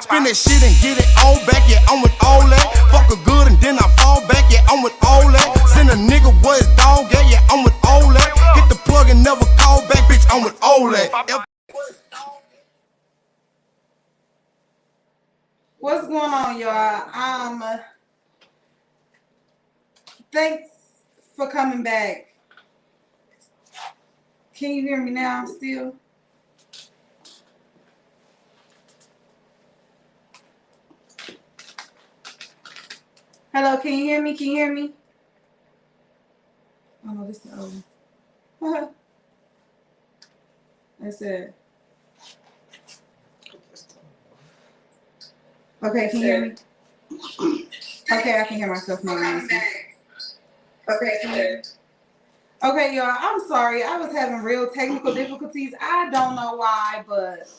Spin that shit and get it all back, yeah, I'm with all that. Fuck a good and then I fall back, yeah, I'm with all that. Send a nigga where his dog at, yeah, I'm with all that. Hit the plug and never call back, bitch, I'm with all that. What's going on, y'all? Thanks for coming back. Can you hear me now still? Hello, can you hear me? Can you hear me? Oh no, this is over. That's it. Okay, can you hear me? Okay, I can hear myself now. Okay, can you hear me? Okay, y'all, I'm sorry. I was having real technical difficulties. I don't know why, but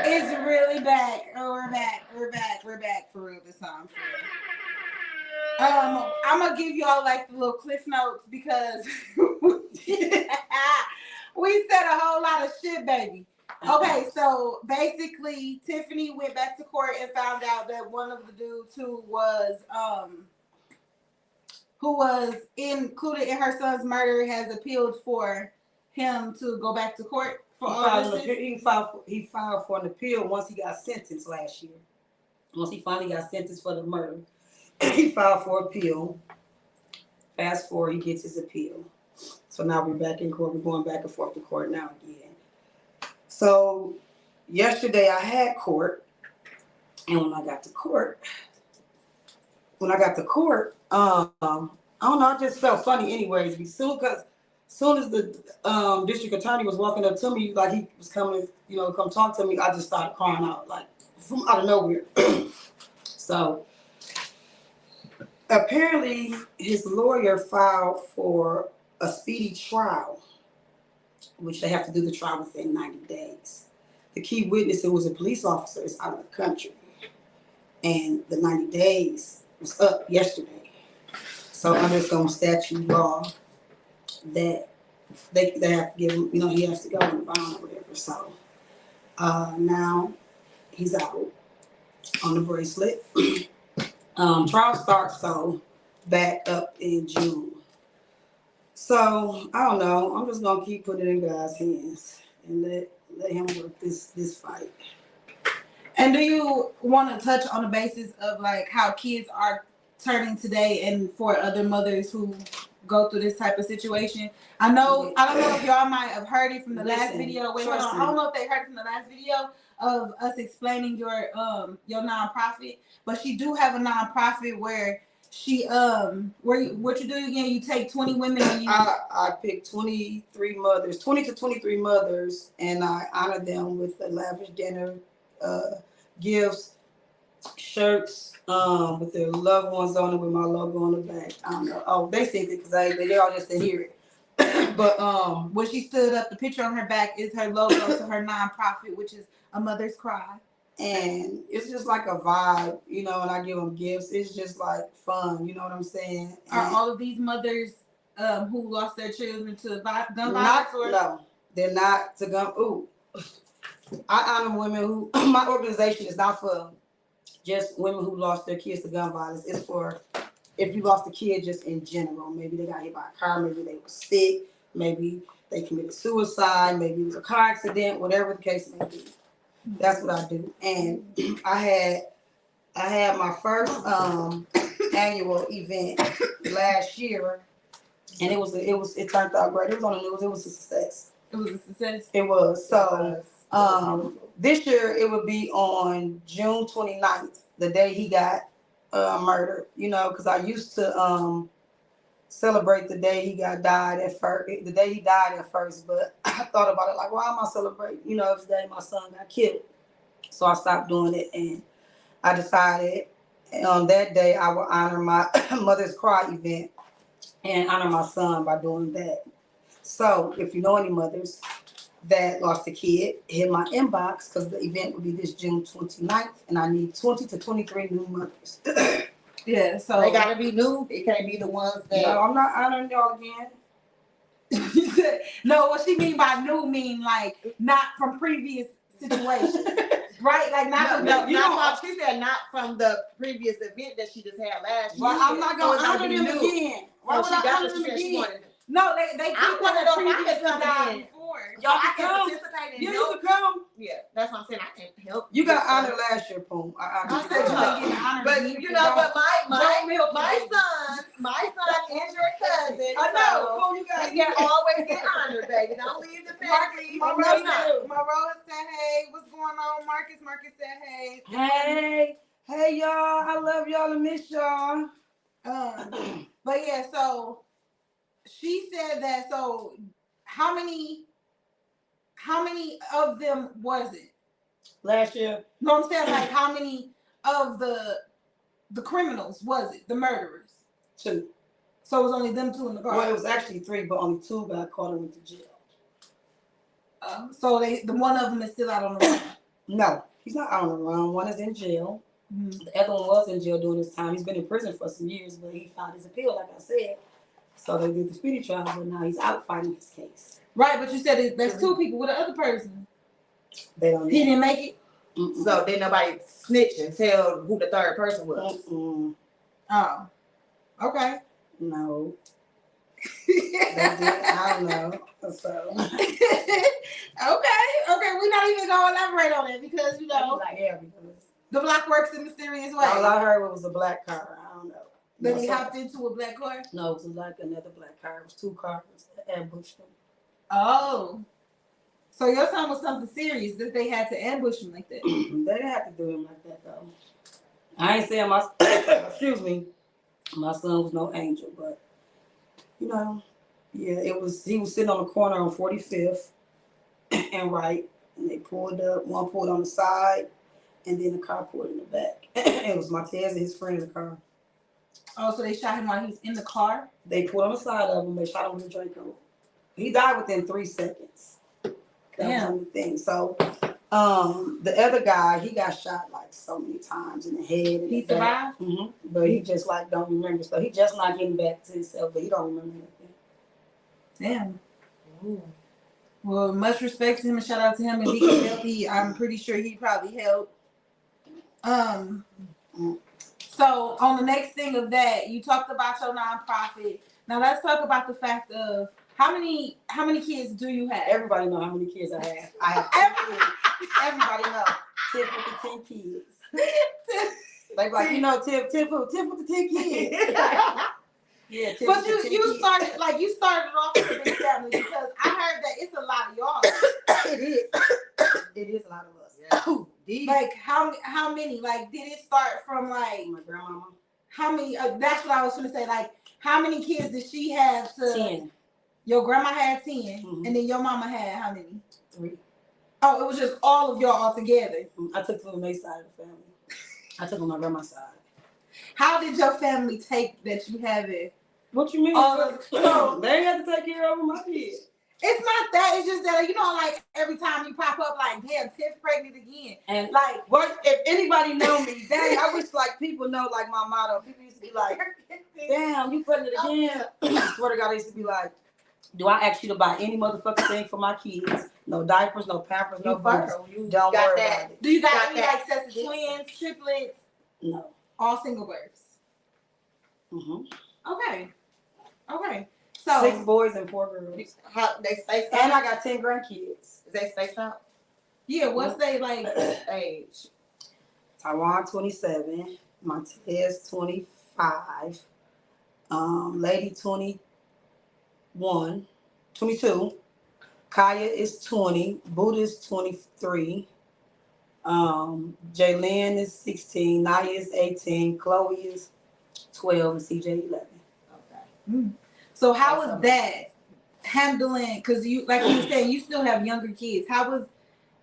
it's really back. Oh, we're back for real this time. I'm gonna give y'all like the little cliff notes because we said a whole lot of shit, baby. Okay, so basically, Tiffany went back to court and found out that one of the dudes who was included in her son's murder has appealed for him to go back to court for all this shit. He filed for an appeal once he got sentenced last year. Once he finally got sentenced for the murder, he filed for appeal. Fast forward, he gets his appeal. So now we're back in court. We're going back and forth to court now again. So yesterday I had court, and when I got to court, I don't know, I just felt funny anyways. Soon as the district attorney was walking up to me, like he was coming, come talk to me, I just started crying out, like from out of nowhere. So apparently his lawyer filed for a speedy trial, which they have to do the trial within 90 days. The key witness, who was a police officer, is out of the country. And the 90 days was up yesterday. So under some statute law that they have to give him, he has to go on the bond or whatever. So now he's out on the bracelet. Trial starts back up in June. So I don't know. I'm just gonna keep putting it in God's hands and let him work this fight. And do you want to touch on the basis of like how kids are turning today and for other mothers who go through this type of situation? I don't know if y'all might have heard it from the last video. Wait, hold on. I don't know if they heard it from the last video of us explaining your nonprofit, but she do have a nonprofit where she what you do again? You take 20 women and you I pick 20 to 23 mothers, and I honor them with a lavish dinner, gifts, shirts, with their loved ones on it with my logo on the back. I don't know. Oh, they see it because they all just didn't hear it. But when she stood up, the picture on her back is her logo to her nonprofit, which is A Mother's Cry. And it's just like a vibe, and I give them gifts. It's just like fun, you know what I'm saying? Are all of these mothers who lost their children to gun violence? No, they're not to gun. Ooh, I honor women who. My organization is not for just women who lost their kids to gun violence. It's for if you lost a kid just in general. Maybe they got hit by a car. Maybe they were sick. Maybe they committed suicide. Maybe it was a car accident. Whatever the case may be. That's what I do. And I had my first annual event last year, and it turned out great. It was on the news. It was a success. It was a success. It was. So this year it would be on June 29th, the day he got murdered. Because I used to celebrate the day he died at first, but I thought about it like, why am I celebrating? It's the day my son got killed. So I stopped doing it, and I decided on that day I will honor my Mother's Cry event and honor my son by doing that. So if you know any mothers that lost a kid, hit my inbox because the event will be this June 29th, and I need 20 to 23 new mothers. Yeah, so they gotta be new. It can't be the ones that. No, I'm not honoring y'all again. No, what she mean by new mean like not from previous situation, right? Like not No, from not from, she said not from the previous event that she just had last year. Well, I'm not So gonna it's gonna honor be them new. again. Why So would I that's honor what she them said she again? wanted. no. They I took wanna her know if I can previously come died in. before. Y'all, I can can come. participate and Yeah, you help. can come. Yeah, that's what I'm saying. I can help. You got with stuff. honored last year, Poom. I You honored said you you. ain't getting honored But again. you know, but my Baby. son is your cousin. I know. Poom, you So got he can always get honored, baby. Don't leave the family. Monroe said, "Hey, what's going on?" Marcus said, "Hey." Hey, y'all. I love y'all and miss y'all. But yeah, so she said that. So how many of them was it? Last year, No, I'm saying like how many of the criminals was it? The murderers. 2. So it was only them 2 in the car. Well, it was actually 3, but only 2 got caught and went to jail. So the one of them is still out on the run. No, he's not out on the run. One is in jail. Mm-hmm. The other one was in jail during this time. He's been in prison for some years, but he filed his appeal, like I said. So they did the speedy trial, but now he's out fighting his case. Right, but you said that's 2 people with the other person. They don't know. He didn't make it. Mm-mm. So did nobody snitch and tell who the third person was? Mm-mm. Oh, okay. No. They did. I don't know. So. Okay. We're not even gonna elaborate on it because Yeah, because the block works in mysterious all ways. I heard was a black car. I don't know. Then he hopped into a black car. No, it was like another black car. It was 2 cars that ambushed him. Oh, so your son was something serious that they had to ambush him like that. They didn't have to do him like that though. I ain't saying my excuse me, my son was no angel, but you know, yeah, it was. He was sitting on the corner on 45th and Wright, and they pulled up. One pulled on the side, and then the car pulled in the back. It was Martez and his friend in the car. Oh, so they shot him while he was in the car? They pulled on the side of him. They shot him with a Draco. He died within 3 seconds. That was on the thing. So, the other guy, he got shot like so many times in the head. And he survived? Mm-hmm. But he just like don't remember. So he just not getting back to himself, but he don't remember anything. Damn. Ooh. Well, much respect to him and shout out to him. If he can help, I'm pretty sure he probably helped. So on the next thing of that, you talked about your nonprofit. Now let's talk about the fact of how many kids do you have? Everybody know how many kids I have. I have 10 kids. Everybody know. Tiff with the 10 kids. Like Tiff with the 10 kids. Yeah, Tiff but with the 10 you kids. started off with a big family because I heard that it's a lot of y'all. It is a lot of us. Yeah. Like how many? Like did it start from like My grandmama? how many? That's what I was gonna say. Like how many kids did she have? 10. Your grandma had 10, Mm-hmm. and then your mama had how many? 3. Oh, it was just all of y'all all together. I took from my side of the family. I took on my grandma's side. How did your family take that you have it? What you mean? So they had to take care of my kids. It's not that. It's just that like every time you pop up, like damn, Tiff pregnant again. And like, what if anybody know me? Dang, I wish like people know like my motto. People used to be like, "Damn, you pregnant again?" I swear to God, they used to be like, "Do I ask you to buy any motherfucking thing for my kids? No diapers, no Pampers, no boots. Don't worry about it." Do you got any like sets of twins, triplets? No. All single births. Mm-hmm. Okay. So 6 boys and 4 girls. How they spaced out? And I got 10 grandkids. Is they spaced out? Yeah, what's they like Age? Taiwan 27, Montez 25, Lady 21, 22, Kaya is 20, Buddha is 23, Jaylyn is 16, Naya is 18, Chloe is 12, and CJ 11. Okay. So how was that handling? Because you, like you were saying, you still have younger kids. How was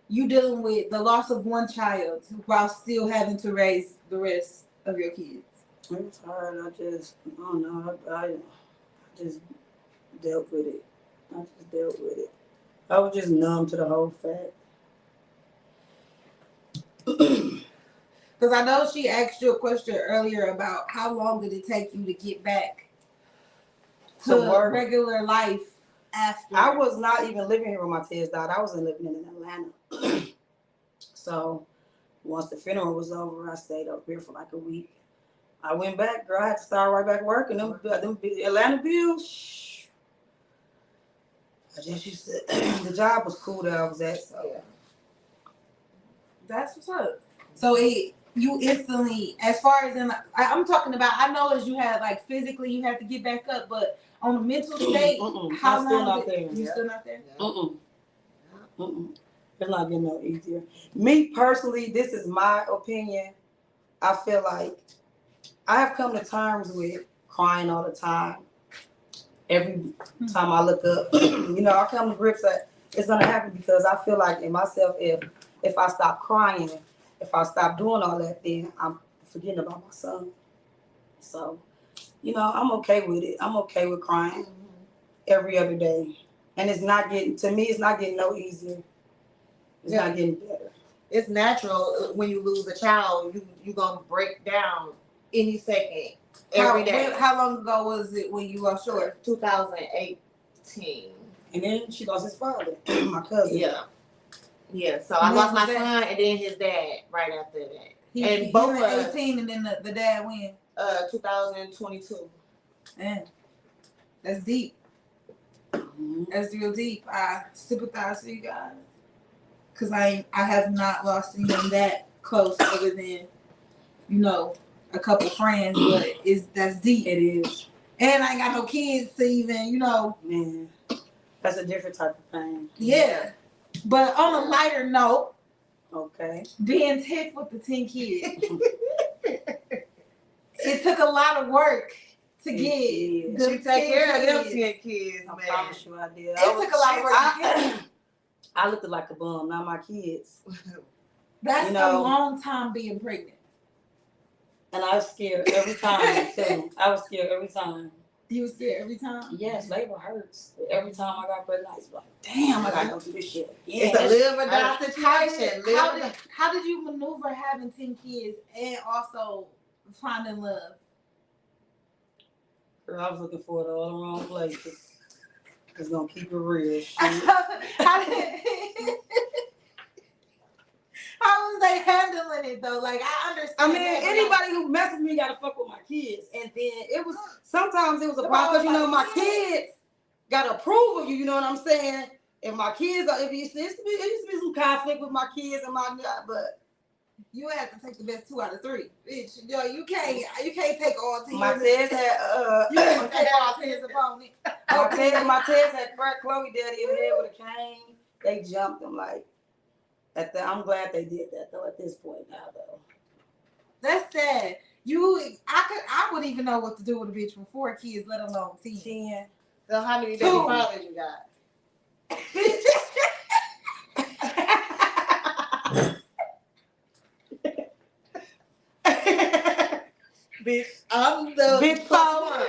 you dealing with the loss of one child while still having to raise the rest of your kids? It was hard. I don't know. I just dealt with it. I was just numb to the whole fact. Because I know she asked you a question earlier about how long did it take you to get back to regular life after. I was not even living here when my kids died. I was living in Atlanta. So once the funeral was over, I stayed up here for like a week. I went back, girl. I had to start right back working. Them Atlanta bills. Shh. I just used to. The job was cool that I was at. So Yeah. That's what's up. So you instantly, as far as I'm talking about, I know as you had like physically you have to get back up, but on the mental state, how I'm still long not there. You still not there? It's not getting no easier. Me personally, this is my opinion. I feel like I have come to terms with crying all the time. Every time I look up, I come to grips that it's gonna happen because I feel like in myself, if I stop crying, if I stop doing all that, then I'm forgetting about my son. So, I'm okay with it. I'm okay with crying every other day, and it's not getting no easier. It's not getting better. It's natural when you lose a child, you gonna break down any second, every day. How long ago was it when you lost yours? 2018. And then she lost his father, my cousin. Yeah. So I lost my son and then his dad right after that. He both was of us, 18, and then the dad when? 2022. Man, that's deep. That's real deep. I sympathize for you guys. Cause I have not lost anyone that close other than, a couple friends, but that's deep. It is. And I ain't got no kids to even, Man, that's a different type of pain. Yeah. But on a lighter note, okay, being Tiff with the 10 kids, it took a lot of work to get to take care of them 10 kids. I promise you I did. It took a lot of work. I looked like a bum, not my kids. That's a long time being pregnant. And I was scared every time, too. I was scared every time. You were scared every time? Yes, labor hurts. Every time I got pregnant, I was like, damn, I gotta go through this shit. Yeah, it's a live or die situation. How did you maneuver having 10 kids and also finding love? Girl, I was looking for it all the wrong places. It's gonna keep it real. How was they handling it though? Like I understand. I mean, anybody who messes with me gotta fuck with my kids. And then sometimes it was a problem because my kids gotta approve of you, you know what I'm saying? And my kids it used to be some conflict with my kids and but you have to take the best 2 out of 3. Bitch, you can't take all 10. My Teds had you can't take all 10 upon it. My Teds had cracked Chloe daddy in the head with a cane. They jumped him like I'm glad they did that though at this point now though. That's sad. I wouldn't even know what to do with a bitch with 4 kids, let alone 10. So how many baby fathers you got? Bitch, I'm the bitch father.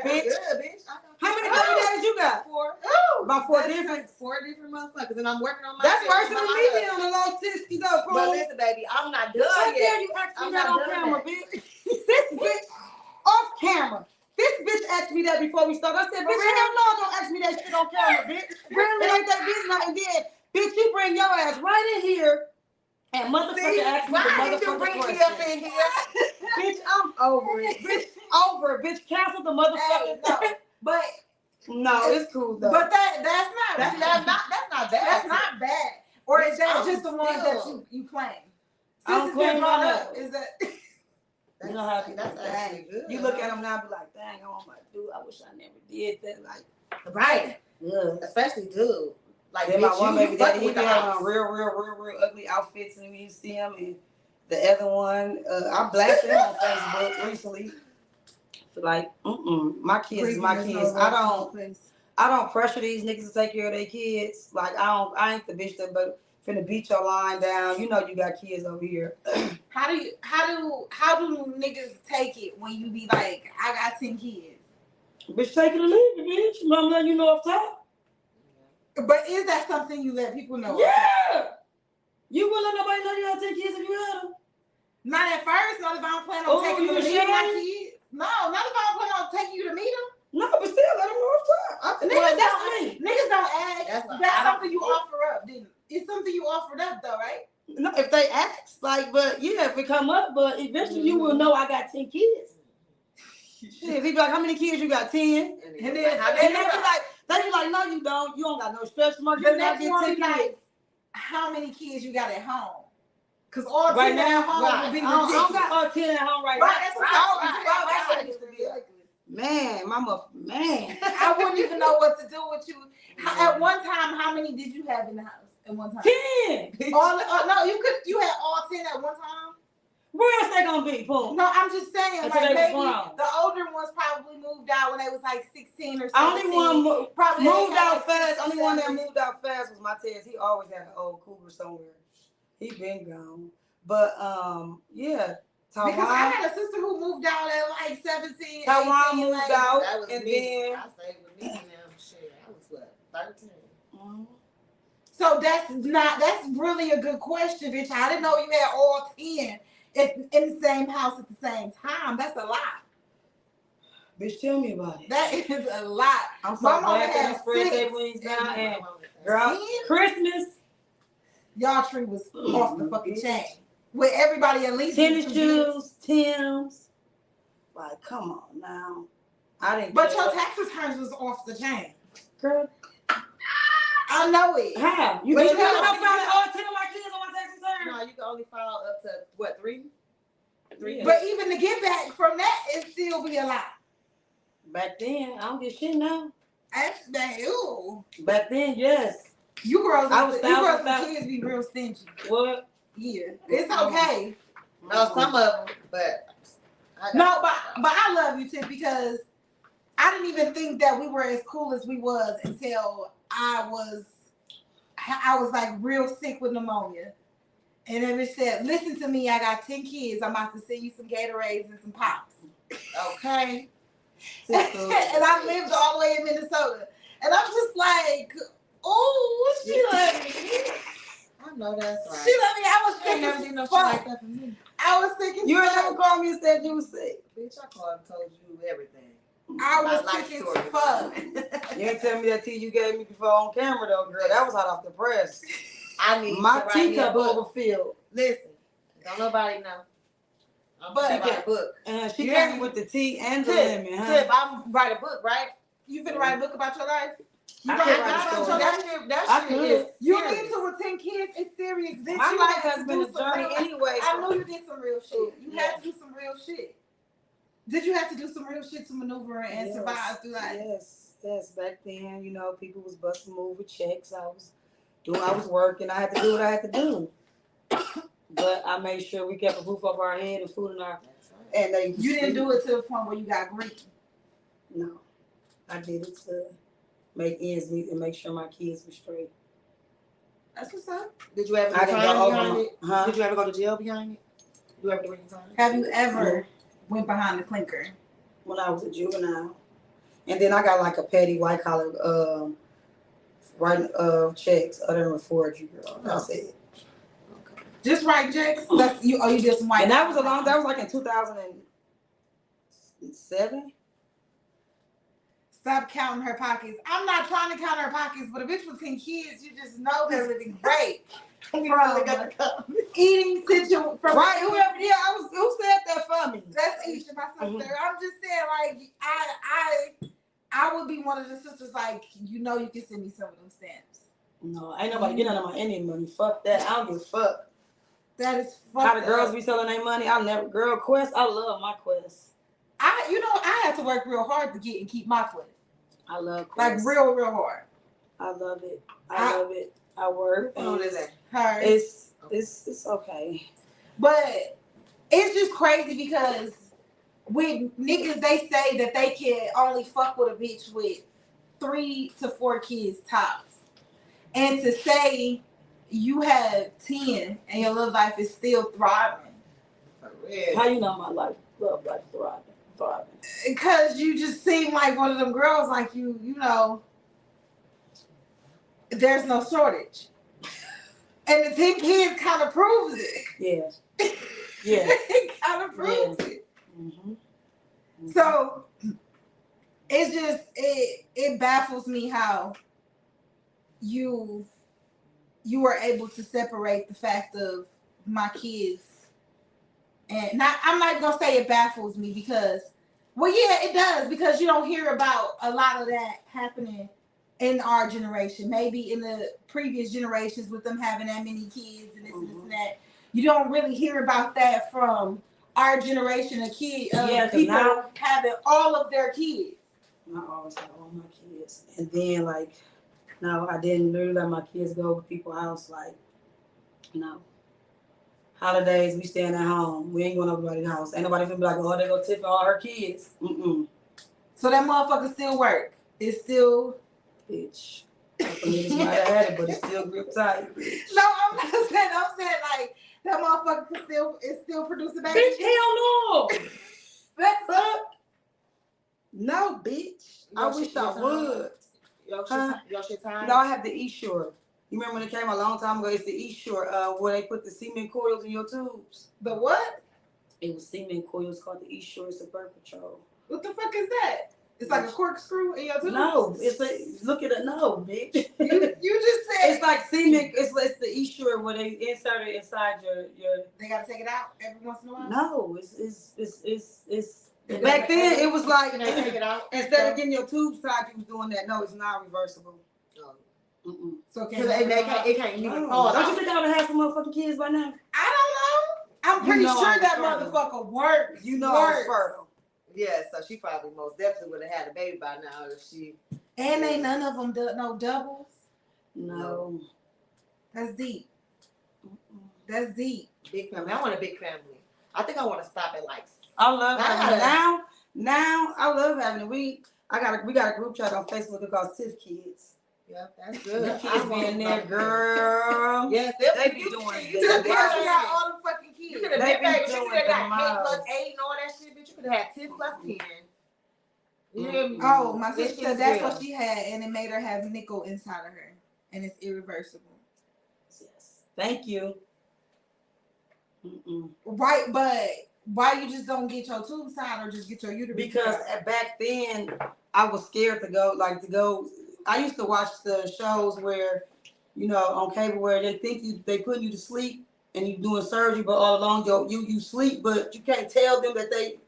Bitch. Bitch. How many baby daddies you got? 4. About 4 different motherfuckers, and I'm working on my. That's worse than me being on the low 60s though, But listen, baby, I'm not done How yet. dare you ask me that on camera, bitch? This bitch off camera. This bitch asked me that before we started. I said, bitch, hell no, don't ask me that shit on camera, bitch. Really? It ain't that business. And then, bitch, you bring your ass right in here and motherfucker ask me the motherfucker question. Bitch, I'm over it. Bitch, over it. Bitch, cancel the motherfucker. Hey, but no, it's cool though. But that's not bad. That's not bad. Or is that just the one that you claim? I don't claim brought none up. Is that? You know how that's actually good. You look at them now and be like, dang, oh my dude, I wish I never did that. Like, right. Yeah. Especially dude. Like then my one baby daddy, he with be having real ugly outfits and you see him. And the other one, I blasted him on Facebook recently. Like, my kids is my kids. I don't pressure these niggas to take care of their kids. Like, I ain't the bitch that finna beat your line down. You know you got kids over here. How do niggas take it when you be like, I got 10 kids? Bitch, take it or leave it, bitch. I'm letting you know off top. But is that something you let people know? Yeah. You wouldn't let nobody know you had 10 kids if you had them. Not at first. Not if I don't plan on taking you to meet my kids. No, not if I don't plan on taking you to meet them. No, but still, let them know off top. Niggas don't ask. That's something you offer up, didn't it? It's something you offered up, though, right? if they ask, like, but yeah, if it come up, but eventually you will know I got 10 kids. Shit, he be like, how many kids you got? 10. And then they be like, no, you don't. You don't got no stretch marks. The next one be like, how many kids you got at home? Because all 10 at home would be ridiculous. I don't got all 10 at home right now. That's what I used to be. Man, mama, man. I wouldn't even know what to do with you. At one time, how many did you have in the house at one time? 10. No, you had all 10 at one time? Where else they gonna be, Boom? No, I'm just saying, until like maybe grown. the older ones probably moved out when they was like 16 or 17. Only one probably moved out like fast. 6, Only one that 7. moved out fast was my Tez. He always had an old cougar somewhere. He been gone. But yeah. Taiwan, because I had a sister who moved out at like 17. Taiwan 18, moved like, out, that was and me. then I stayed with me and them. Shit, I was what, 13. mm-hmm. So that's really a good question, bitch. I didn't know you had all 10 in the same house at the same time. That's a lot. Bitch, tell me about it. That is a lot. I'm so My mama glad had they spread 6 their wings now. And girl, Christmas, y'all tree was off the fucking chain. With everybody at least tennis shoes, Tim's. Like, come on now. I didn't. But care. your tax returns was off the chain. Girl, I know it. how? You But think you you gotta gonna find all 10 of my kids on my tax return? No, you can only file up to what, 3? 3. Yeah. But even to get back from that, it still be a lot. Back then, I don't get shit now. Ew. Back then, yes. You girls I was and kids be real stingy. What? Yeah. It's okay. No, some of them, but No, but I love you, Tiff, because I didn't even think that we were as cool as we was until I was like real sick with pneumonia. And then it said, listen to me, I got 10 kids. I'm about to send you some Gatorades and some Pops. Okay? And I lived all the way in Minnesota. And I'm just like, oh, she let me. I know that's right. She let me. I was I thinking never did no shit like that for me. I was thinking. You ain't never called me and said you was sick. Bitch, I called and told you everything. I was Not thinking story. fuck. You ain't tell me that tea you gave me before on camera though, girl. That was hot off the press. I need My to write me a teacup book. overfilled. Listen, don't nobody know. I'm But- gonna write a book. And she Yeah. came with the tea and the Tip, lemon, huh? Tip, I'm write a book, right? You finna write a book about your life? You I write could a write book a about story. your life? That I shit could. is You serious. need to with 10 kids. It's serious. Bitch, My you life had has to been do a some journey real- anyway. I know you did some real shit. You Yeah. had to do some real shit. Did you have to do some real shit to maneuver and Yes. survive through that? Yes. Back then, you know, people was busting move with checks. I was working. I had to do what I had to do. But I made sure we kept a roof over our head and food in our. And they. You didn't do it to the point where you got greedy. No, I did it to make ends meet and make sure my kids were straight. That's what's up. Did you ever I go didn't time go behind over. it? Huh? Did you ever go to jail behind it? You ever do any time? Have you ever went behind the clinker? When I was a juvenile, and then I got like a petty white collar writing checks other than forgery, girl. That's it. Just write checks. That's you. Oh, you did some white. And that was that was like in 2007. Stop counting her pockets. I'm not trying to count her pockets, but a bitch with 10 kids, you just know they're living great. From eating situation. Right? Whoever? Yeah, who said that for me? That's Isha, my sister. Mm-hmm. I'm just saying, like, I would be one of the sisters. Like, you know, you can send me some of them stamps. No, ain't nobody getting none of my Indian money. Fuck that. I don't give a fuck. That is fucked How the girls up. be selling their money? I'll never. Girl, Quest. I love my Quest. I had to work real hard to get and keep my Quest. I love Quest. Like real hard. I love it. I love it. I work. What is that? Her. It's okay. But it's just crazy because with niggas, they say that they can only fuck with a bitch with 3 to 4 kids tops. And to say you have 10 and your love life is still thriving. For real. How you know my love life thriving? Because you just seem like one of them girls, like you know, there's no shortage. And the 10 kids kind of proves it. Yeah. Yeah. It kind of proves it. Mm-hmm. So it's just it baffles me how you were able to separate the fact of my kids, and I'm not gonna say it baffles me because, well, yeah, it does because you don't hear about a lot of that happening in our generation. Maybe in the previous generations with them having that many kids and this and this and that, you don't really hear about that from our generation of kids. People now, having all of their kids. I always had all my kids, and then like, no, I didn't really let my kids go to people's house. Like, no. Holidays, we staying at home. We ain't going to nobody's house. Ain't nobody finna be like, oh, they go Tiffany all her kids. So that motherfucker still work. It's still. Bitch. Niggas might have had it, but it's still grip tight. Bitch. No, I'm not saying. I'm saying like that motherfucker can still produce a baby. Bitch, hell no. That's up. No, bitch. I wish I would. Your shit time? No, I have the E-Shore. You remember when it came a long time ago? It's the E-Shore where they put the cement coils in your tubes. The what? It was cement coils called the E-Shore. It's a birth control. What the fuck is that? It's like a corkscrew in your tubes? No, it's like, look at it. No, bitch. You just said. It's like cement. It's the E-Shore where they insert it inside your. They gotta take it out every once in a while? No, it's back then it was like, Can they take it out? instead of getting your tubes tied, you was doing that. No, it's not reversible. So Because it can't even No. fall Don't you out. think I would have some motherfucking kids by now? I don't know. I'm pretty know sure I'm that fertile. motherfucker works. You know I was fertile. Yeah, so she probably most definitely would have had a baby by now if she. And ain't none of them no doubles. No. That's deep. That's deep. Big family. I want a big family. I think I want to stop at like. I love having it. Nah. Now I love having it. We got a group chat on Facebook called Tiff Kids. Yeah, that's good. The kids be in there, girl. Yes, They be doing You it. just got all the fucking You kids. could have They been be baby. You doing could have got the 8 plus miles. 8 and all that shit, bitch. You could have had 10 plus 10. You hear me? Oh, my sister This said is that's real. what she had, and it made her have nickel inside of her, and it's irreversible. Yes. Thank you. Right, but why you just don't get your tubes tied or just get your uterus Because tied? back then I was scared to go. I used to watch the shows where, on cable where they think they putting you to sleep and you doing surgery, but all along you sleep, but you can't tell them that they,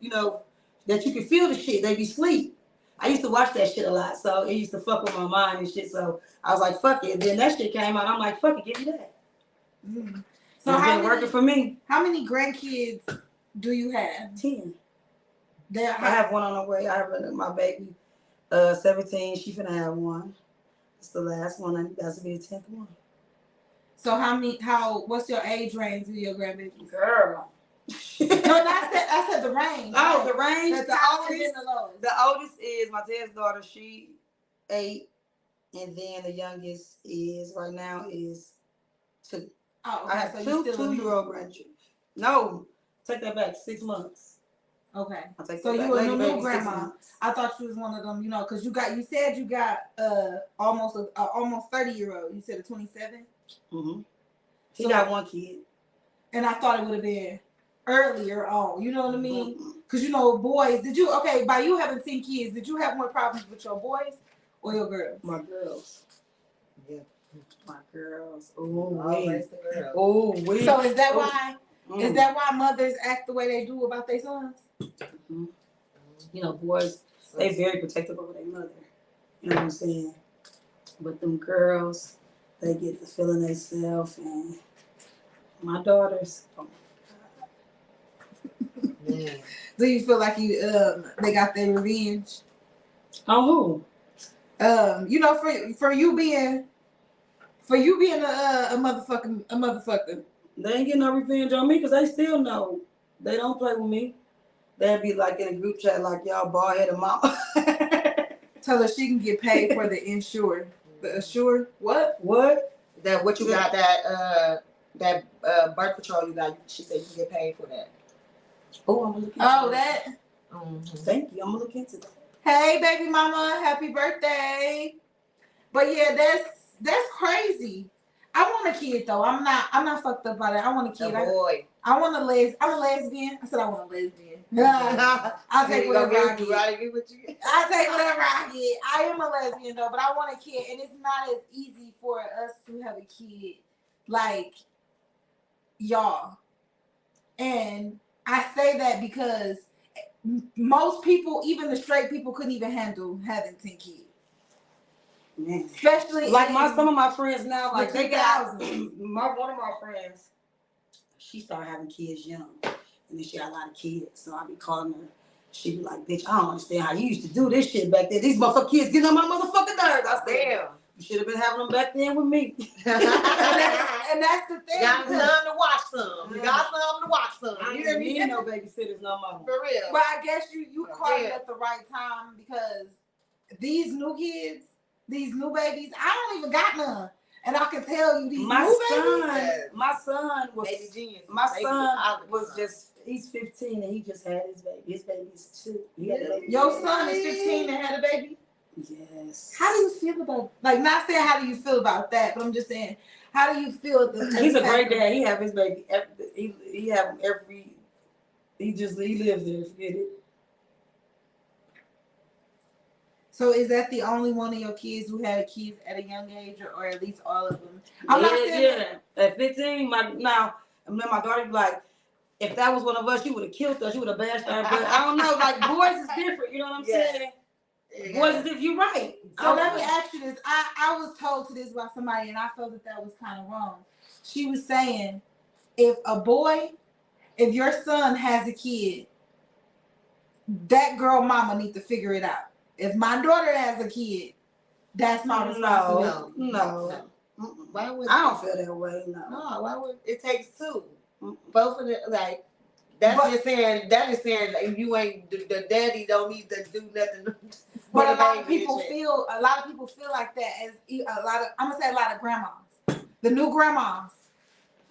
that you can feel the shit. They be sleep. I used to watch that shit a lot, so it used to fuck with my mind and shit. So I was like, fuck it. And then that shit came out. I'm like, fuck it, give me that. So So it's been working for me. How many grandkids do you have? 10. I have one on the way. I have my baby, 17. She finna have one. It's the last one. And that's gonna be the 10th one. So what's your age range with your grandbabies? Girl. No, I said the range. Oh, the range. The The top and oldest. then the lowest. The oldest is my dad's daughter. She 8, and then the youngest right now is 2. Oh, I have two 2-year-old grandchildren. No, take that back. 6 months. Okay. I'll take So that you back. a Lady new baby, 6 grandma. months. I thought you was one of them, because you said you got almost 30-year-old. You said a 27. He got 1 kid. And I thought it would have been earlier on. You know what I mean? Because boys. By you having 10 kids, did you have more problems with your boys or your girls? My girls. Yeah. My girls. Always the girl. Oh, wait. So is that why? Is that why mothers act the way they do about their sons? Boys, they very protective over their mother. You know what I'm saying? But them girls, they get the feeling themselves, and my daughters. Oh my God. Yeah. Do you feel like they got their revenge? On who? For you being a motherfucker. They ain't getting no revenge on me because they still know they don't play with me. They'd be like in a group chat like y'all bald headed mama. Tell her she can get paid for the insure. The assure what? What? That what you got that birth control you got? She said you can get paid for that. Oh, I'm gonna look into that. Thank you. I'm gonna look into that. Hey, baby mama, happy birthday! But yeah, that's crazy. I want a kid though. I'm not fucked up by that. I want a kid. A boy. I'm a lesbian. I said I want a lesbian. I'll take whatever I get. I'll take whatever I get. I am a lesbian though, but I want a kid, and it's not as easy for us to have a kid. Like, y'all. And I say that because most people, even the straight people, couldn't even handle having 10 kids. Man. Especially Like in some of my friends now, like the they got 2000s. one of my friends, she started having kids young, and then she got a lot of kids. So I be calling her. She be like, "Bitch, I don't understand how you used to do this shit back then. These motherfucking kids getting on my motherfucking nerves." I said, Damn. "You should have been having them back then with me." And that's the thing. Got because- some to watch some. You got some to watch some. I You hear ain't me? need no babysitters no more. For real. But I guess you caught it Yeah. at the right time because these new kids, these new babies, I don't even got none. And I can tell you these new babies. My son was Baby genius. my Baby son Oliver. was just he's 15 and he just had his baby. His baby's 2. He had a baby. Your son is 15 and had a baby. Yes. How do you feel about, like, not saying how do you feel about that, but I'm just saying, how do you feel? He's a great dad. He have his baby. He have him every. He lives there. Forget it. So is that the only one of your kids who had kids at a young age, or at least all of them? I'm not saying At 15, my daughter be like, if that was one of us, she would have killed us. She would have bashed her. But I don't know. Like boys is different. You know what I'm saying? Yeah. Boys is different. You're right. So let me ask you this. I was told to this by somebody, and I felt that was kind of wrong. She was saying, if your son has a kid, that girl mama need to figure it out. If my daughter has a kid, that's my responsibility. No. Why would I don't feel that way. No. No, why would it takes 2? Both of them, like that is saying like, you ain't the daddy don't need to do nothing. But a lot of people feel like that as I'm gonna say a lot of grandmas. The new grandmas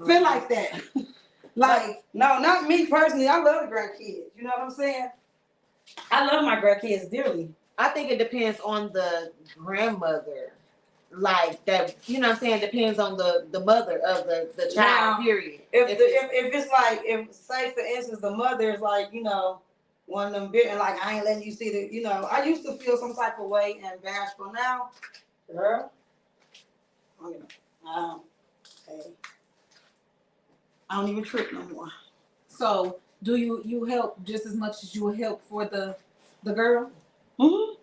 feel like that. Like no, not me personally. I love the grandkids. You know what I'm saying? I love my grandkids dearly. I think it depends on the grandmother. Like that, you know what I'm saying? Depends on the mother of the child, Now, period. If it's like, if say for instance the mother is like, you know, one of them bit and like I ain't letting you see the, you know, I used to feel some type of way and bashful. Now, girl, hey, I don't even trip no more. so, do you help just as much as you would help for the girl? Mm-hmm.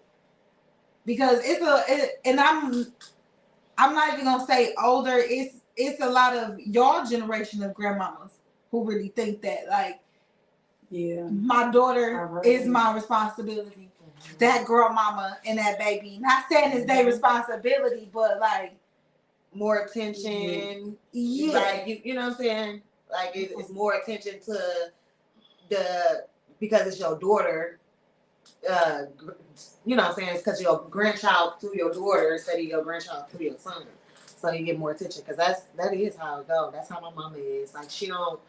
Because and I'm not even gonna say older. It's a lot of y'all generation of grandmamas who really think that, like, Yeah, my daughter is my responsibility. Mm-hmm. That girl mama and that baby. Not saying it's their responsibility, but like more attention. Yeah. Like you know what I'm saying? Like it's more attention to because it's your daughter. You know what I'm saying? It's because your grandchild through your daughter instead of your grandchild through your son. So you get more attention because that is how it goes. That's how my mama is. Like she don't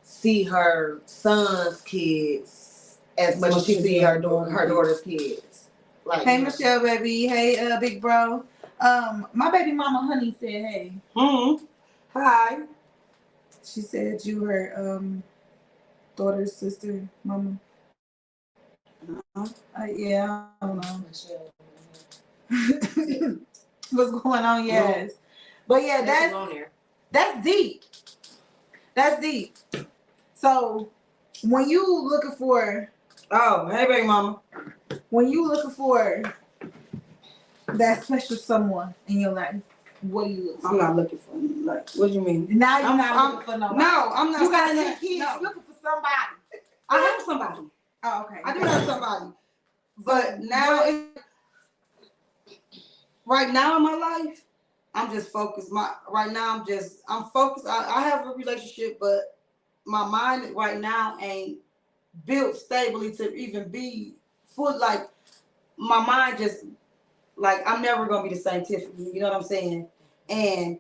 see her son's kids as much as she see her daughter's kids. Like, hey Michelle, baby. Hey, big bro. My baby mama Honey said hey. Mm-hmm. Hi. She said you her daughter's sister, mama. Yeah, I don't know. What's going on? Yes, but yeah, that's deep. That's deep. So when you looking for, hey baby mama. When you looking for that special someone in your life, what do you look for? I'm not looking for like. What do you mean? Now you're not looking for nobody. No, I'm not. You got saying 10 that. kids. No. Looking for somebody. I have somebody. Oh, okay. I do have somebody. But now, right now in my life, I'm just focused. I'm focused. I have a relationship, but my mind right now ain't built stably to even be full. Like my mind just, like I'm never gonna be the same Tiffany. You know what I'm saying? And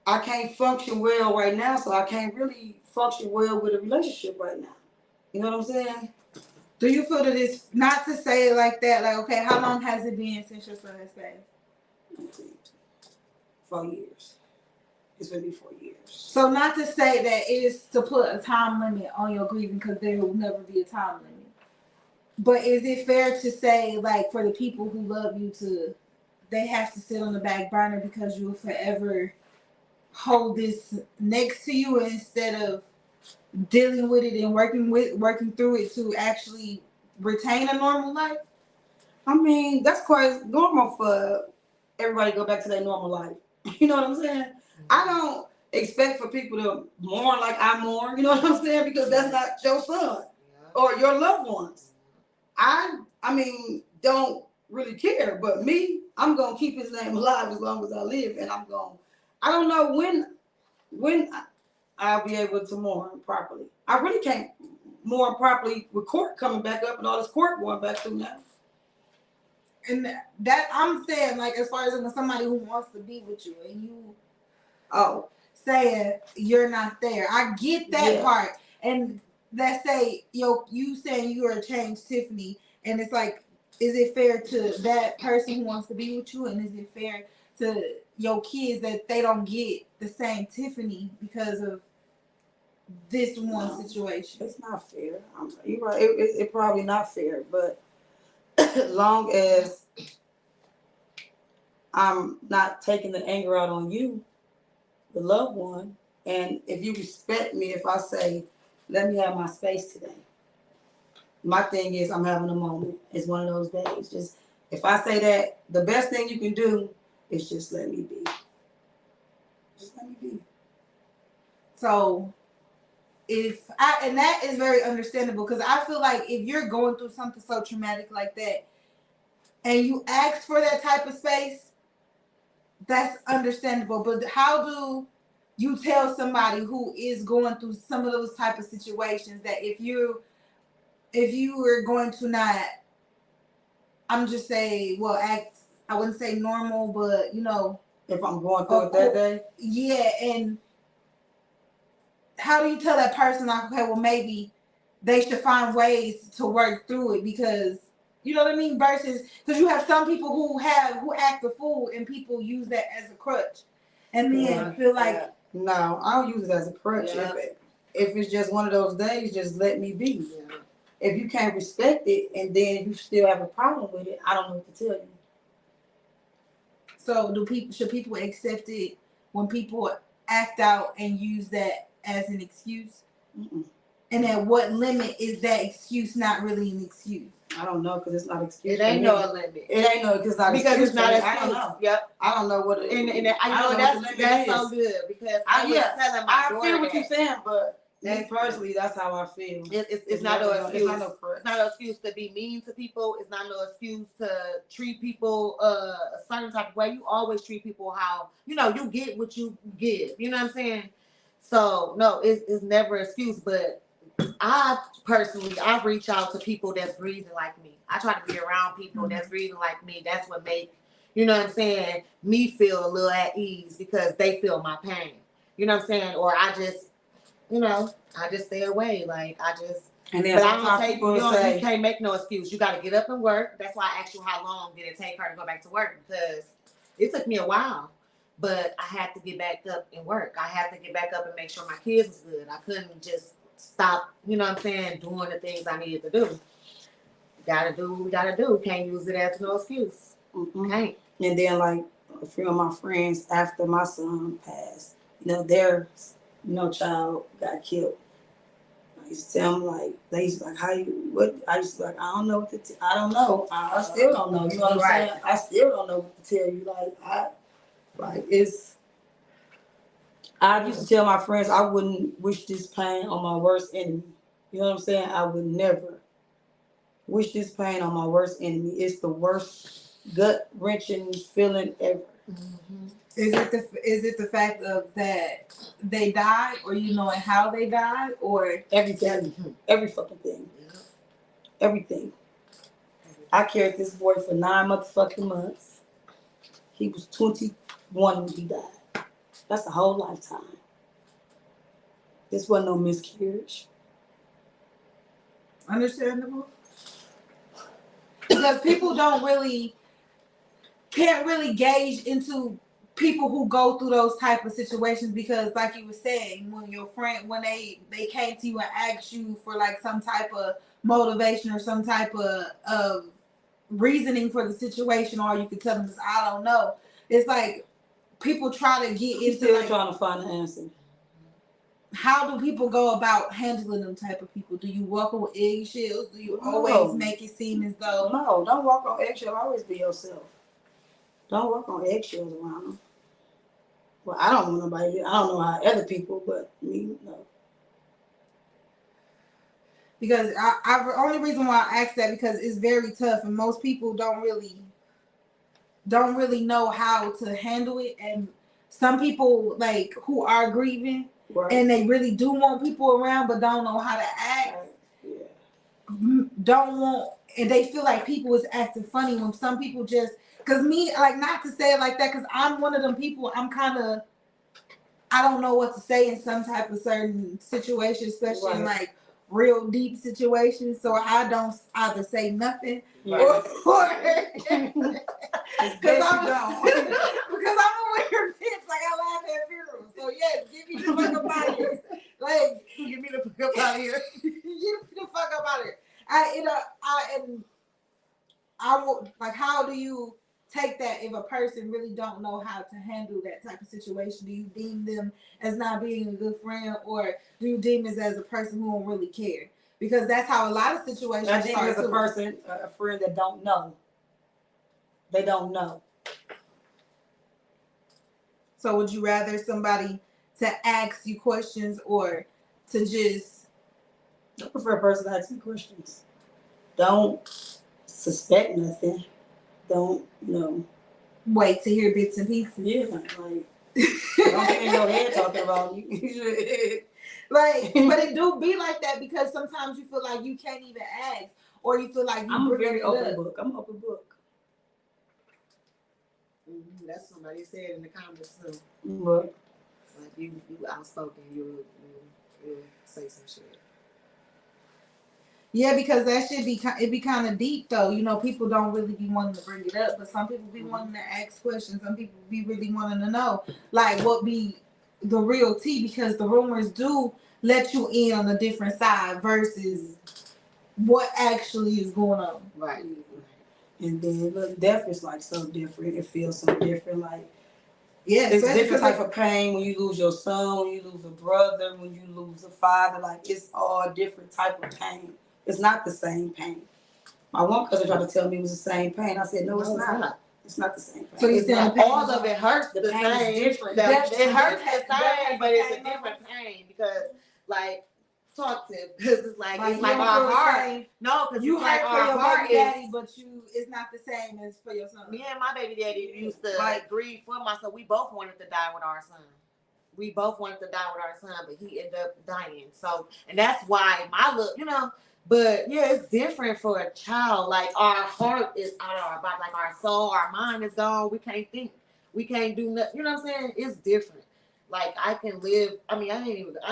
I can't function well right now, so I can't really function well with a relationship right now. You know what I'm saying? Do you feel that it's not to say it like that? Like, okay, how long has it been since your son has passed? 4 years. It's gonna be 4 years. So not to say that it's to put a time limit on your grieving, because there will never be a time limit. But is it fair to say, like, for the people who love you, they have to sit on the back burner because you'll forever hold this next to you instead of dealing with it and working through it to actually retain a normal life? I mean, that's quite normal for everybody to go back to their normal life. You know what I'm saying? I don't expect for people to mourn like I mourn. You know what I'm saying? Because that's not your son or your loved ones. I mean, don't really care. But me, I'm gonna keep his name alive as long as I live, and I don't know when I'll be able to mourn properly. I really can't mourn properly with court coming back up and all this court going back through now. And that I'm saying, like, as far as when somebody who wants to be with you and you saying you're not there, I get that part. And let's say you saying you are a changed Tiffany, and it's like, is it fair to that person who wants to be with you, and is it fair to your kids that they don't get the same Tiffany because of this one situation? It's not fair. You're right. It's probably not fair, but long as I'm not taking the anger out on you, the loved one, and if you respect me, if I say, let me have my space today. My thing is, I'm having a moment. It's one of those days. Just if I say that, the best thing you can do is just let me be. Just let me be. So and that is very understandable, because I feel like if you're going through something so traumatic like that and you ask for that type of space, that's understandable. But how do you tell somebody who is going through some of those type of situations that if you were going to not, I'm just say, well, act, I wouldn't say normal, but if I'm going through it that day, yeah. And how do you tell that person, like, okay, well, maybe they should find ways to work through it, because you know what I mean? Versus, because you have some people who act a fool and people use that as a crutch, and then feel like, no, I don't use it as a crutch. Yeah. If it's just one of those days, just let me be. Yeah. If you can't respect it, and then you still have a problem with it, I don't know what to tell you. So should people accept it when people act out and use that as an excuse? Mm-mm. And at what limit is that excuse not really an excuse? I don't know, because it's not an excuse. It ain't no limit. It ain't no, because it's not Because it's not an I don't excuse. know. Yep. I don't know what it is. And I know that's so good, because I was telling my daughter feel what you're that. saying, but me personally, that's how I feel. It's not no excuse. It's not no crutch. It's not no excuse to be mean to people. It's not no excuse to treat people a certain type of way. You always treat people how you get what you give. You know what I'm saying? So no, it's never an excuse. But I reach out to people that's breathing like me. I try to be around people that's breathing like me. That's what make me feel a little at ease, because they feel my pain. You know what I'm saying? Or I just stay away. Like And then but sometimes people say, you can't make no excuse. You got to get up and work. That's why I asked you how long did it take her to go back to work, because it took me a while, but I had to get back up and work. I had to get back up and make sure my kids was good. I couldn't just stop, doing the things I needed to do. Gotta do what we gotta do. Can't use it as no excuse. Can't. And then like a few of my friends after my son passed, their child got killed. I used to tell them, like, they used to be like, I used to be like, I don't know what to I don't know. I still don't know. You know what I'm saying? I still don't know what to tell you. I used to tell my friends I wouldn't wish this pain on my worst enemy. You know what I'm saying? I would never wish this pain on my worst enemy. It's the worst gut-wrenching feeling ever. Mm-hmm. Is it the fact of that they died, or knowing how they died, or everything, every fucking thing, everything? I carried this boy for 9 motherfucking months. He was 21 when he died. That's a whole lifetime. This wasn't no miscarriage. Understandable. Because people can't really gauge into people who go through those type of situations, because like you were saying, when your friend, when they came to you and asked you for like some type of motivation or some type of reasoning for the situation, or you could tell them, I don't know. It's like people try to get He's into still like, trying to find the answer. how do people go about handling them type of people? Do you walk on eggshells? Do you always No. make it seem as though No, don't walk on eggshells. Always be yourself. Don't walk on eggshells around them. Well, I don't want nobody. I don't know how other people, but me, no. because the only reason why I ask that because it's very tough and most people don't really know how to handle it, and some people like who are grieving Right. and they really do want people around but don't know how to act. Right. Yeah. Don't want, and they feel like people is acting funny when some people just, because me, like, not to say it like that, because I'm one of them people, I'm kind of, I don't know what to say in some type of certain situation, especially in Right. like real deep situations, so I don't either say nothing Yeah. or It's because best I'm you don't. because I'm a weird bitch, like I laugh at funerals, so yes, get me the fuck up out of here, like Get me the fuck up out of here. get me the fuck up out of here. I will, like, how do you take that if a person really don't know how to handle that type of situation? Do you deem them as not being a good friend, or do you deem it as a person who don't really care? Because that's how a lot of situations I think start there's a too. person, a friend that don't know. They don't know. So would you rather somebody to ask you questions or to just? I prefer a person to ask me questions. Don't suspect nothing. Don't, Wait to hear bits and pieces. Yeah, like, don't get in your head talking about you. Like, but it do be like that because sometimes you feel like you can't even ask, or you feel like you I'm a bring very it open up. book. I'm an open book. That's somebody said in the comments too. But Like you outspoken, you say some shit. Yeah, because that should be it be kind of deep though. You know, people don't really be wanting to bring it up, but some people be wanting to ask questions. Some people be really wanting to know, like, what be the real tea, because the rumors do let you in on a different side versus what actually is going on. Right. and then look, death is like so different. It feels so different. Like Yeah, it's especially different 'cause type of pain when you lose your son, when you lose a brother, when you lose a father. Like it's all different type of pain. It's not the same pain. My one cousin tried to tell me it was the same pain. I said, no, it's not. It's not the same pain. So you It's saying not. the pain All of it hurts the pain is same. different. It hurts the Death same, but it's a pain different pain because, like, talk to because it's like you it's like don't our feel the heart. same. No, because You it's like hurt for our your heart baby is. daddy, but it's not the same as for your son. Me and my baby daddy used to Like- grieve for my son. We both wanted to die with our son. We both wanted to die with our son, but he ended up dying. So, and that's why my look, but yeah, it's different for a child. Like our heart is out of our body, like our soul, our mind is gone. We can't think. We can't do nothing. You know what I'm saying? It's different. Like I can live. I mean, I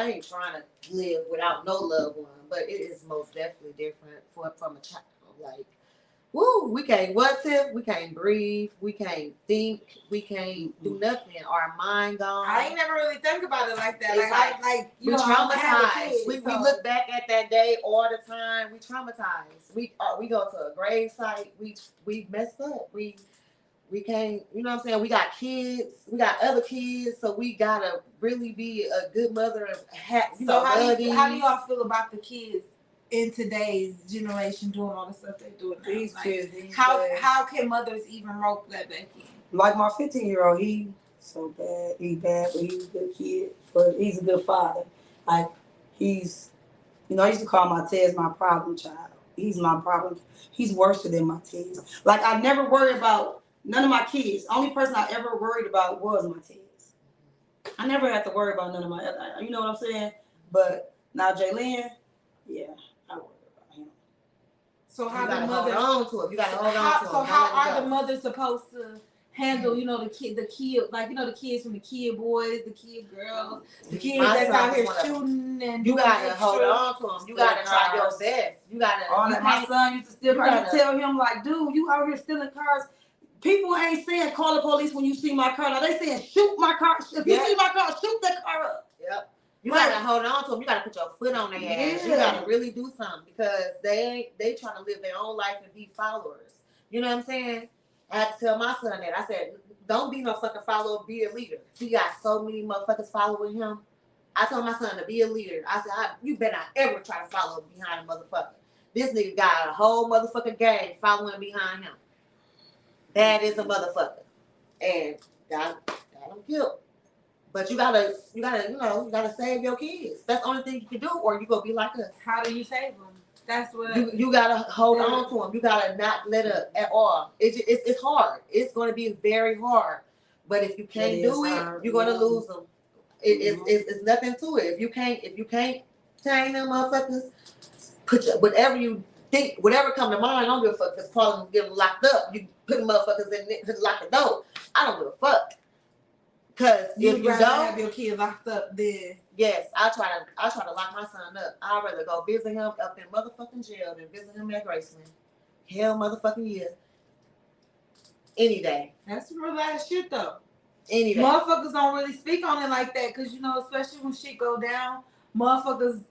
ain't trying to live without no loved one, but it is most definitely different from a child. Like, woo, we can't Tiff? We can't breathe. We can't think. We can't do nothing. Our mind gone. I ain't never really think about it like that. It's We traumatized. We look back at that day all the time. We traumatized. We go to a grave site. We messed up. We can't. You know what I'm saying? We got kids. We got other kids. So we gotta really be a good mother and So how do y'all feel about the kids in today's generation doing all the stuff they're doing now? These Like, kids, these how days. can mothers even rope that back in? Like my 15-year-old, he so bad. He bad, but he's a good kid. He's a good father. Like he's, I used to call my Tez my problem child. He's my problem. He's worse than my Tez. Like I never worried about none of my kids. Only person I ever worried about was my Tez. I never had to worry about none of my other. You know what I'm saying? But now Jaylin, yeah, I worry about him. So how you gotta the mothers hold on to him. You gotta hold on to him. So how are the mothers supposed to handle, the kid, like the kids from the kid boys, the kid girls, the kids that's out here shooting and you doing gotta extra. hold on to them. You gotta try your best. You gotta. All that. My son used to steal cars. I tell him like, dude, you out here stealing cars. People ain't saying call the police when you see my car. Now they saying shoot my car. If you see my car, shoot that car up. Yep. You gotta hold on to them. You gotta put your foot on their ass. You gotta really do something because they trying to live their own life and be followers. You know what I'm saying? I had to tell my son that. I said, don't be no fucking follower, be a leader. He got so many motherfuckers following him. I told my son to be a leader. I said, you better not ever try to follow behind a motherfucker. This nigga got a whole motherfucking gang following behind him. That is a motherfucker. And got him killed. But you gotta save your kids. That's the only thing you can do, or you gonna be like us. How do you save them? That's what You gotta hold on to them. You gotta not let up at all. It's hard. It's gonna be very hard. But if you can't do it, you're gonna lose them. It's nothing to it. If you can't tame them motherfuckers, whatever you think, whatever come to mind, I don't give a fuck. If it's calling get them locked up, you put motherfuckers in lock the door. I don't give a fuck. Cause if you don't have your kid locked up, then yes, I try to lock my son up. I'd rather go visit him up in motherfucking jail than visit him at Graceland. Hell motherfucking yeah. Any day. That's some real ass shit though. Any day. Motherfuckers don't really speak on it like that, cause you know, especially when shit go down, motherfuckers.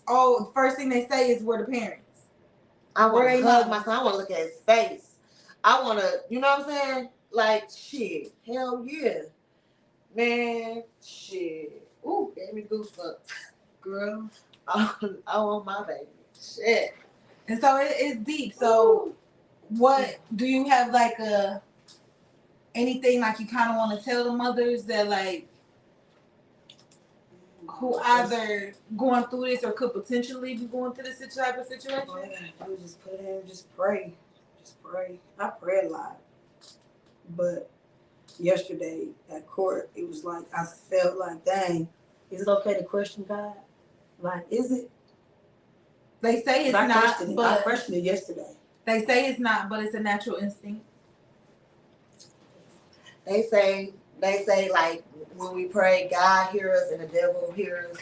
Oh, the first thing they say is we're the parents. I want to hug my son. I want to look at his face. I want to, you know what I'm saying? Like shit. Hell yeah. Man, shit. Ooh, gave me goosebumps. Girl. I want my baby. Shit. And so it's deep. So what do you have like anything like you kind of want to tell the mothers that like who either going through this or could potentially be going through this type of situation? All you gotta do is just put it in, just pray. Just pray. I pray a lot. But yesterday at court, it was like I felt like, dang, is it okay to question God? Like, is it? They say it's not, but I questioned it yesterday. They say it's not, but it's a natural instinct. They say like when we pray, God hears us and the devil hears,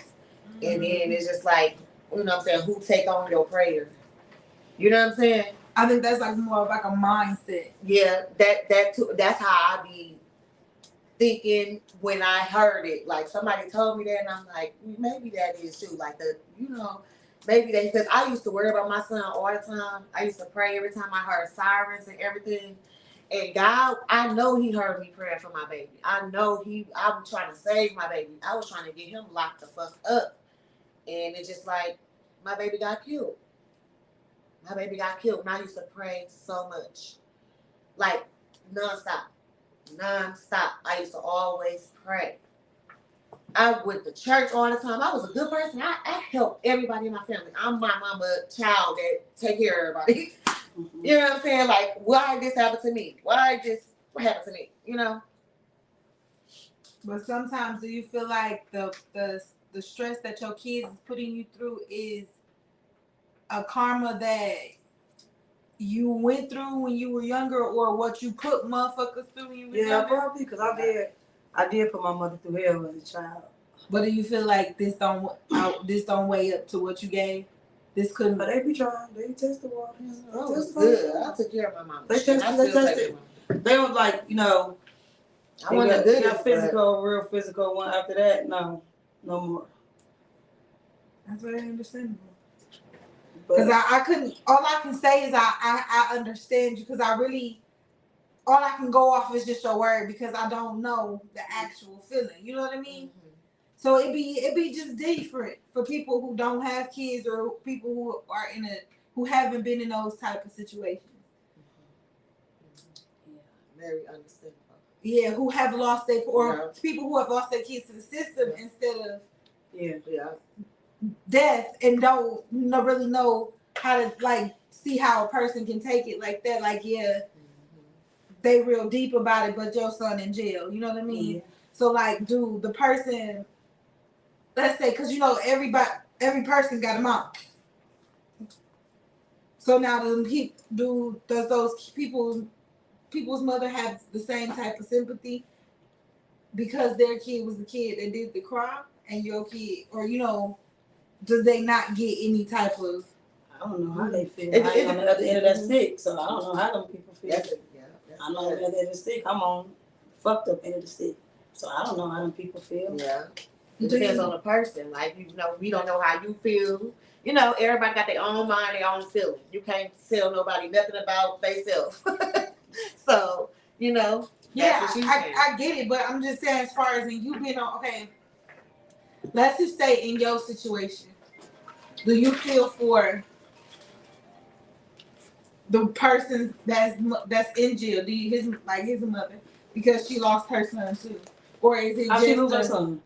and then it's just like, you know what I'm saying, who take on your prayer? You know what I'm saying? I think that's like more of like a mindset. Yeah, that too. That's how I be thinking when I heard it. Like somebody told me that, and I'm like, maybe that is true. Like maybe that, because I used to worry about my son all the time. I used to pray every time I heard sirens and everything. And God, I know He heard me praying for my baby. I know I'm trying to save my baby. I was trying to get him locked the fuck up. And it's just like, my baby got killed. My baby got killed. And I used to pray so much. Like, nonstop. I used to always pray. I went to church all the time. I was a good person. I helped everybody in my family. I'm my mama child that take care of everybody. Mm-hmm. You know what I'm saying? Like, why did this happen to me? What happened to me? You know? But sometimes do you feel like the stress that your kids is putting you through is a karma that you went through when you were younger, or what you put motherfuckers through when you were younger? Yeah, probably, because I did put my mother through hell as a child. But do you feel like this don't weigh up to what you gave? This couldn't. But they be trying. They test the water. Oh, it's good. I took care of my mom. They tested. They was like, you know, I want a good physical, real physical one. After that, no more. That's very understandable. Because I couldn't. All I can say is I understand you, because all I can go off is just your word, because I don't know the actual feeling. You know what I mean? Mm-hmm. So it be just different for people who don't have kids, or people who are who haven't been in those type of situations. Yeah, very understandable. Yeah, who have lost people who have lost their kids to the system instead of death, and don't really know how to like see how a person can take it like that. Like, they real deep about it, but your son in jail. You know what I mean? Yeah. So like, do the person, let's say, because you know every person got a mom. So now does those people's mother have the same type of sympathy because their kid was the kid that did the crime, and your kid, or you know, does they not get any type of? I don't know how they feel. I ain't on the other end of that stick, so I don't know how them people feel. I'm on the other end of the stick. I'm on fucked up end of the stick, so I don't know how them people feel. Yeah, it depends on the person. Like, you know, we don't know how you feel. You know, everybody got their own mind, their own feeling. You can't tell nobody nothing about themselves. So, you know. Yeah, That's what she's saying. I get it, but I'm just saying as far as in you being on, okay, let's just say in your situation, do you feel for the person that's in jail, do you, his mother, because she lost her son too? Or is it How just she lose her son?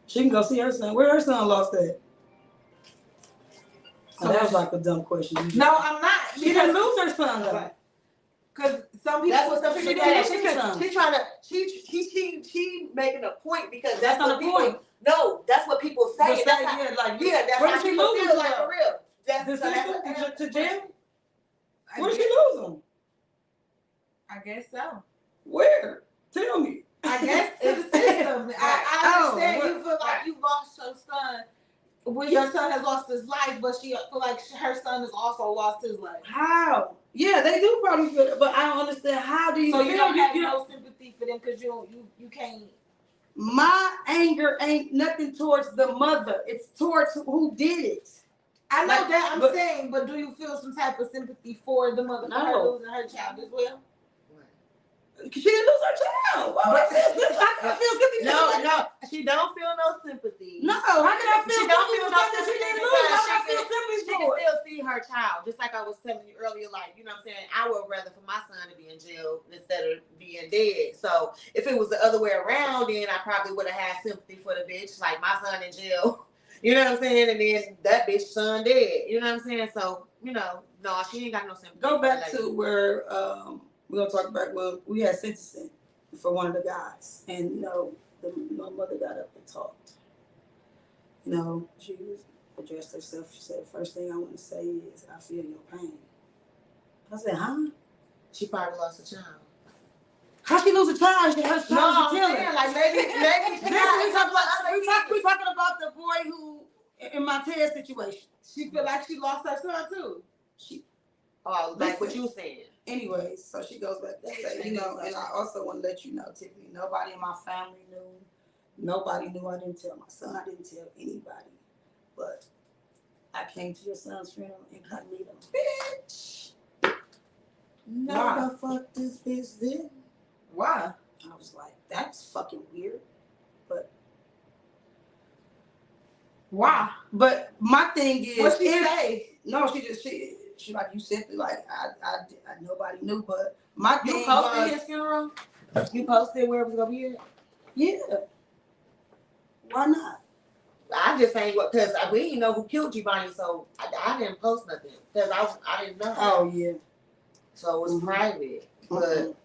She can go see her son. Where her son lost at? So that was like a dumb question. No, I'm not. She didn't lose her son though. Because some people. That's what some people say. She's trying to. She making a point because that's not what a people. point. No, that's what people say. That's how, that's where how did she people lose feel him like for real. To jail? Where did she lose him? I guess so. Where? Tell me. I guess to the system. I understand you feel like you lost your son. When your son has lost his life, but she feel like her son has also lost his life. How? Yeah, they do probably feel it, but I don't understand. How do you so feel? You don't have no sympathy for them because you can't. My anger ain't nothing towards the mother. It's towards who did it. I know that I'm saying, but do you feel some type of sympathy for the mother for her losing her child as well? She didn't lose her child. Why would I feel sympathy? No, she don't feel no sympathy. No, how can I feel She don't sympathy feel for no something sympathy she didn't because lose? How can I feel sympathy she for can it? still see her child. Just like I was telling you earlier, like, you know what I'm saying? I would rather for my son to be in jail instead of being dead. So if it was the other way around, then I probably would have had sympathy for the bitch, like my son in jail. You know what I'm saying? And then that bitch son dead. You know what I'm saying? So, you know, no, she ain't got no sympathy. Go back to where we're gonna talk about when we had sentencing for one of the guys, and you know, my mother got up and talked. You know, she addressed herself. She said, "First thing I want to say is I feel your pain." I said, "Huh?" She probably lost a child. How she lose a child? Her child No, was saying, like maybe we talking about the boy who in my Ted situation. She feel like she lost her son too. Like what you saying. Anyways, so she goes back to say, you know, and I also want to let you know, Tiffany, nobody in my family knew. Nobody knew. I didn't tell my son. I didn't tell anybody. But I came to your son's funeral incognito. Bitch. No, the fuck this bitch did. Why? I was like, that's fucking weird. But why? But my thing is, what she say? No, she like you simply like I nobody knew. But my thing you posted was, his funeral. You posted where it was gonna be at? Yeah. Why not? I just ain't what because we didn't know who killed Giovanni, so I didn't post nothing because I didn't know. Oh yeah. So it was private, but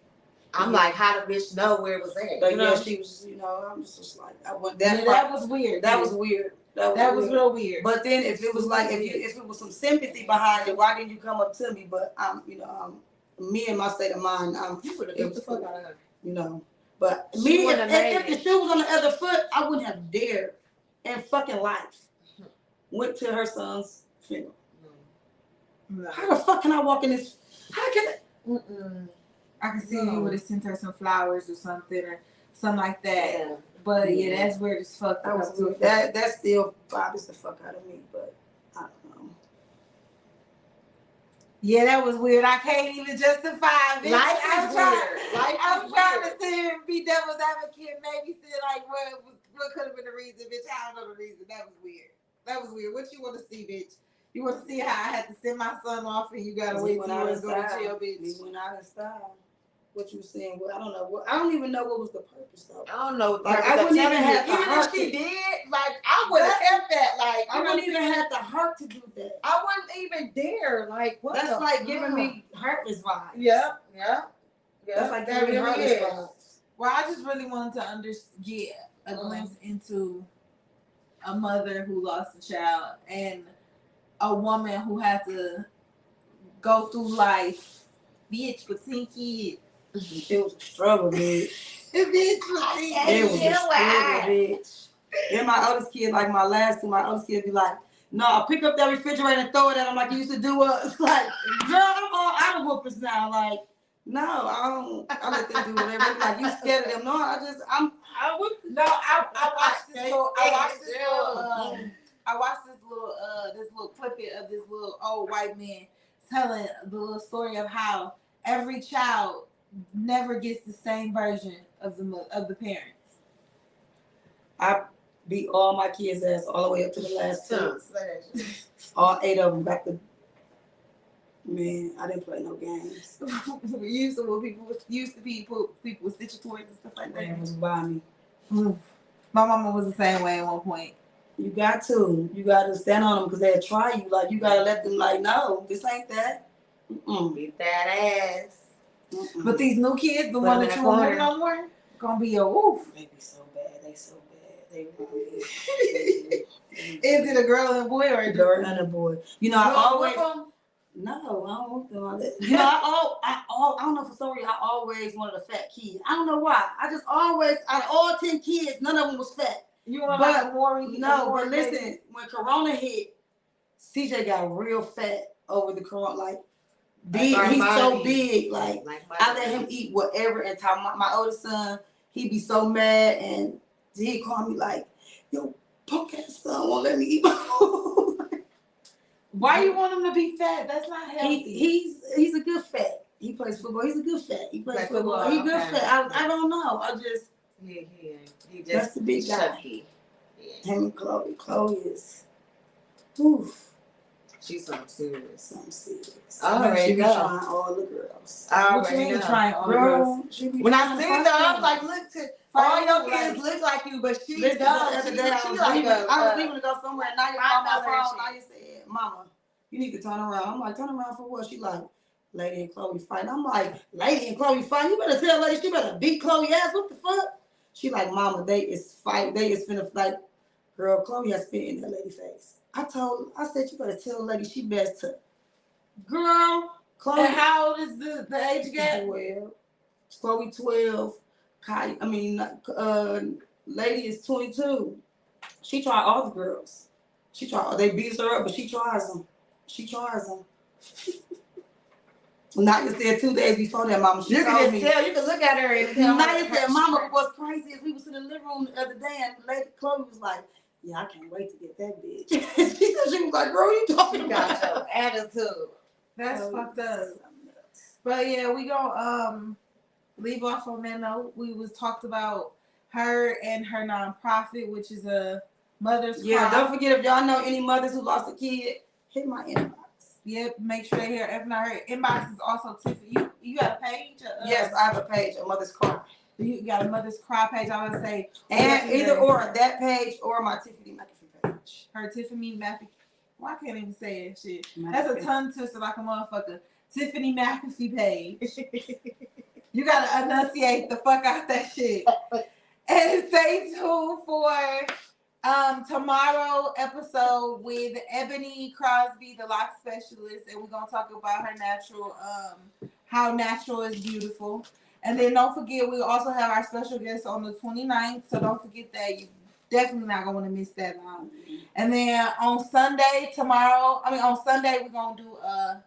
I'm like, how the bitch know where it was at? But you know? she was, you know, I'm just like, I went that was weird. That was weird. That was real weird. But then if it was like, if it was some sympathy behind it, why didn't you come up to me? But you know, me and my state of mind, you would have beat the fuck out of her. You know, but me, if the shoe was on the other foot, I wouldn't have dared in fucking life. Went to her son's funeral. How the fuck can I walk in this? How can I can see you would have sent her some flowers or something like that. Yeah. But yeah, that's weird as fuck. That still bothers the fuck out of me, but I don't know. Yeah, that was weird. I can't even justify it. Life is weird. I was trying to sit here and be devil's advocate, maybe say like, what could have been the reason, bitch? I don't know the reason. That was weird. That was weird. What you want to see, bitch? You want to see how I had to send my son off and you gotta wait till you was going to jail, bitch? He went out of style. What you saying? Well, I don't know. I don't even know what was the purpose though. I don't know. Like, I wouldn't even have the heart. Even if she did, like I would have kept that. Like I wouldn't even have the heart to do that. I wouldn't even dare. Like what? That's like giving me heartless vibes. Yeah. That's like giving me heartless vibes. Well, I just really wanted to get a glimpse into a mother who lost a child and a woman who had to go through life, bitch, with 10 kids. It was a struggle, bitch. It was a struggle, bitch. Then my oldest kid, like my last two, my oldest kid be like, "No, I'll pick up that refrigerator and throw it at him like you used to do us." Like, girl, I'm all out of whoopers now. Like, no, I don't. I let them do whatever. Like, you scared of them? No, I watched this little. I watched this little clip of this little old white man telling the little story of how every child never gets the same version of the parents. I beat all my kids' ass all the way up to the last two. All 8 of them got the. Man, I didn't play no games. We used to when people with stitcher toys and stuff like that. It was by me. My mama was the same way at one point. You got to stand on them because they'll try you. Like you gotta let them like, no, this ain't that. Beat that ass. But these new kids, the one that you won't hear no more, gonna be a woof. They be so bad. They so bad. They really Is it a girl and a boy or a girl and a boy? You know, I always. No, I don't want them. You know, I don't know, for some reason I always wanted a fat kid. I don't know why. I just always, out of all 10 kids, none of them was fat. You want like a more? No, but listen, when Corona hit, CJ got real fat over the Corona. Like big, he's so big. Like I let him eat whatever. And my oldest son, he'd be so mad, and he'd call me like, "Yo, punk ass son won't let me eat my food." Why you want him to be fat? That's not healthy. He's a good fat. He plays football. He's a good fat. He plays football. He's good fat. I don't know. I just he just that's the big guy. chunky. Yeah. Him and Chloe. Chloe is oof. She's something serious. Something serious. Already she be know. trying all the girls. What you mean trying all the girls? When I see her, I'm like, look to all your kids look like you, but she does. I was leaving to go somewhere, and Naya called my phone. mother, Naya said, "Mama, you need to turn around." I'm like, "Turn around for what?" She like, "Lady and Chloe fighting." I'm like, "Lady and Chloe fighting? You better tell Lady she better beat Chloe ass. What the fuck?" She like, "Mama, they is fight. They is finna fight." Girl, Chloe has spit in that lady face. I said, "You better tell Lady she best to." Girl, Chloe. And how old is the age gap? 12. Chloe 12. Lady is 22. She tried all the girls. They beat her up, but she tries them. Naya said 2 days before that, Mama, she told me. You can look at her and tell Naya said, "Mama, what's crazy is we was in the living room the other day, and Lady Chloe was like, yeah, I can't wait to get that bitch." She said, she was like, "Girl, you talking about your attitude." That's fucked up. But yeah, we gonna leave off on that note. We was talked about her and her nonprofit, which is a mother's cry. Don't forget, if y'all know any mothers who lost a kid, hit my inbox. Yep, make sure they hear. If not, her inbox is also Tiffany. You got a page? Yes, I have a page, a Mother's Cry. You got a Mother's Cry page. I would say, and either or that page or my Tiffany Mcafee page. Her Tiffany Mcafee. Well, I can't even say that shit. Mcafee. That's a tongue twister like a motherfucker. Tiffany Mcafee page. You gotta enunciate the fuck out that shit. And stay tuned for tomorrow episode with Ebony Crosby, the lock specialist, and we're gonna talk about her natural, how natural is beautiful. And then don't forget, we also have our special guest on the 29th, so don't forget that. You definitely not gonna want to miss that. And then on Sunday, we're gonna do a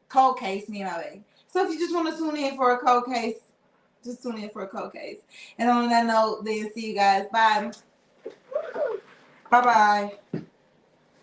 cold case, me and my baby. So if you just want to tune in for a cold case, just tune in for a cold case. And on that note, then see you guys. Bye. Bye-bye.